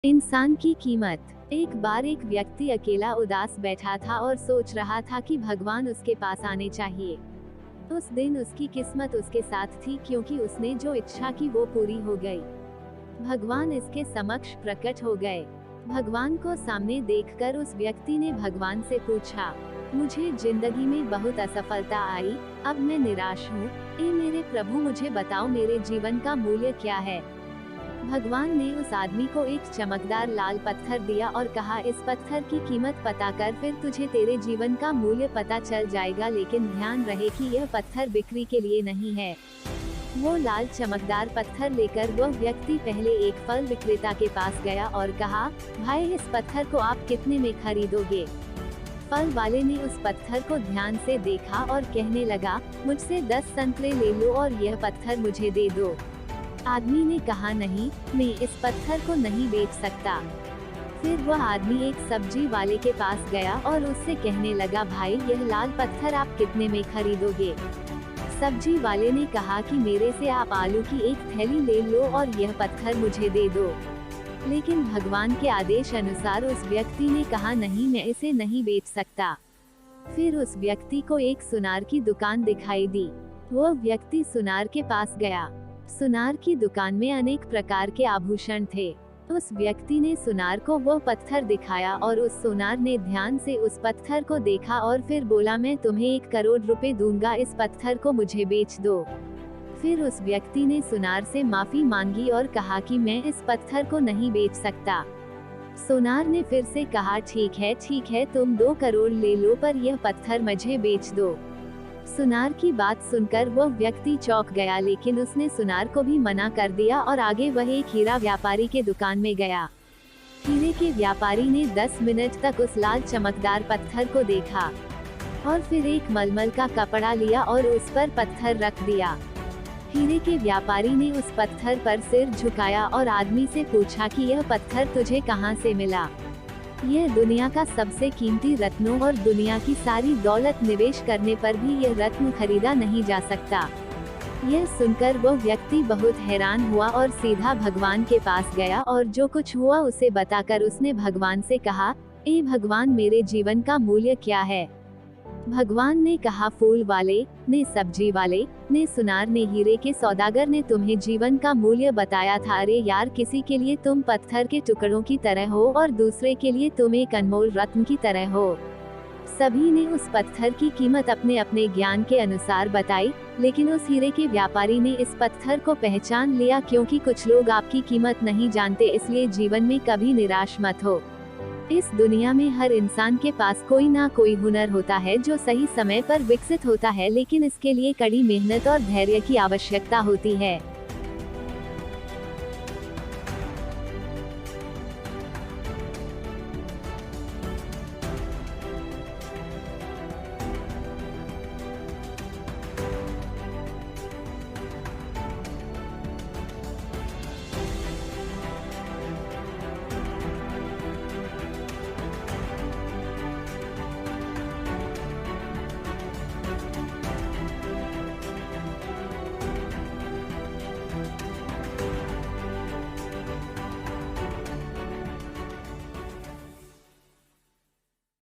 इंसान की कीमत। एक बार एक व्यक्ति अकेला उदास बैठा था और सोच रहा था कि भगवान उसके पास आने चाहिए। उस दिन उसकी किस्मत उसके साथ थी क्योंकि उसने जो इच्छा की वो पूरी हो गई। भगवान इसके समक्ष प्रकट हो गए। भगवान को सामने देखकर उस व्यक्ति ने भगवान से पूछा, मुझे जिंदगी में बहुत असफलता आई, अब मैं निराश हूँ। ए मेरे प्रभु, मुझे बताओ मेरे जीवन का मूल्य क्या है। भगवान ने उस आदमी को एक चमकदार लाल पत्थर दिया और कहा, इस पत्थर की कीमत पता कर, फिर तुझे तेरे जीवन का मूल्य पता चल जाएगा, लेकिन ध्यान रहे कि यह पत्थर बिक्री के लिए नहीं है। वो लाल चमकदार पत्थर लेकर वह व्यक्ति पहले एक फल विक्रेता के पास गया और कहा, भाई इस पत्थर को आप कितने में खरीदोगे। फल वाले ने उस पत्थर को ध्यान से देखा और कहने लगा, मुझसे 10 संतरे ले लो और यह पत्थर मुझे दे दो। आदमी ने कहा, नहीं, मैं इस पत्थर को नहीं बेच सकता। फिर वह आदमी एक सब्जी वाले के पास गया और उससे कहने लगा, भाई यह लाल पत्थर आप कितने में खरीदोगे। सब्जी वाले ने कहा कि मेरे से आप आलू की एक थैली ले लो और यह पत्थर मुझे दे दो। लेकिन भगवान के आदेश अनुसार उस व्यक्ति ने कहा, नहीं, मैं इसे नहीं बेच सकता। फिर उस व्यक्ति को एक सुनार की दुकान दिखाई दी। वह व्यक्ति सुनार के पास गया। सुनार की दुकान में अनेक प्रकार के आभूषण थे। उस व्यक्ति ने सुनार को वो पत्थर दिखाया और उस सुनार ने ध्यान से उस पत्थर को देखा और फिर बोला, मैं तुम्हें 1 करोड़ रुपए दूंगा, इस पत्थर को मुझे बेच दो। फिर उस व्यक्ति ने सुनार से माफी मांगी और कहा कि मैं इस पत्थर को नहीं बेच सकता। सुनार ने फिर से कहा, ठीक है, तुम 2 करोड़ ले लो, पर यह पत्थर मुझे बेच दो। सुनार की बात सुनकर वह व्यक्ति चौंक गया, लेकिन उसने सुनार को भी मना कर दिया और आगे वह एक हीरा व्यापारी के दुकान में गया। हीरे के व्यापारी ने 10 मिनट तक उस लाल चमकदार पत्थर को देखा और फिर एक मलमल का कपड़ा लिया और उस पर पत्थर रख दिया। हीरे के व्यापारी ने उस पत्थर पर सिर झुकाया और आदमी से पूछा कि यह पत्थर तुझे कहाँ से मिला। यह दुनिया का सबसे कीमती रत्नों और दुनिया की सारी दौलत निवेश करने पर भी यह रत्न खरीदा नहीं जा सकता। यह सुनकर वह व्यक्ति बहुत हैरान हुआ और सीधा भगवान के पास गया और जो कुछ हुआ उसे बताकर उसने भगवान से कहा, ए भगवान, मेरे जीवन का मूल्य क्या है। भगवान ने कहा, फूल वाले ने, सब्जी वाले ने, सुनार ने, हीरे के सौदागर ने तुम्हें जीवन का मूल्य बताया था। अरे यार, किसी के लिए तुम पत्थर के टुकड़ों की तरह हो और दूसरे के लिए तुम एक अनमोल रत्न की तरह हो। सभी ने उस पत्थर की कीमत अपने अपने ज्ञान के अनुसार बताई, लेकिन उस हीरे के व्यापारी ने इस पत्थर को पहचान लिया, क्योंकि कुछ लोग आपकी कीमत नहीं जानते, इसलिए जीवन में कभी निराश मत हो। इस दुनिया में हर इंसान के पास कोई ना कोई हुनर होता है जो सही समय पर विकसित होता है, लेकिन इसके लिए कड़ी मेहनत और धैर्य की आवश्यकता होती है।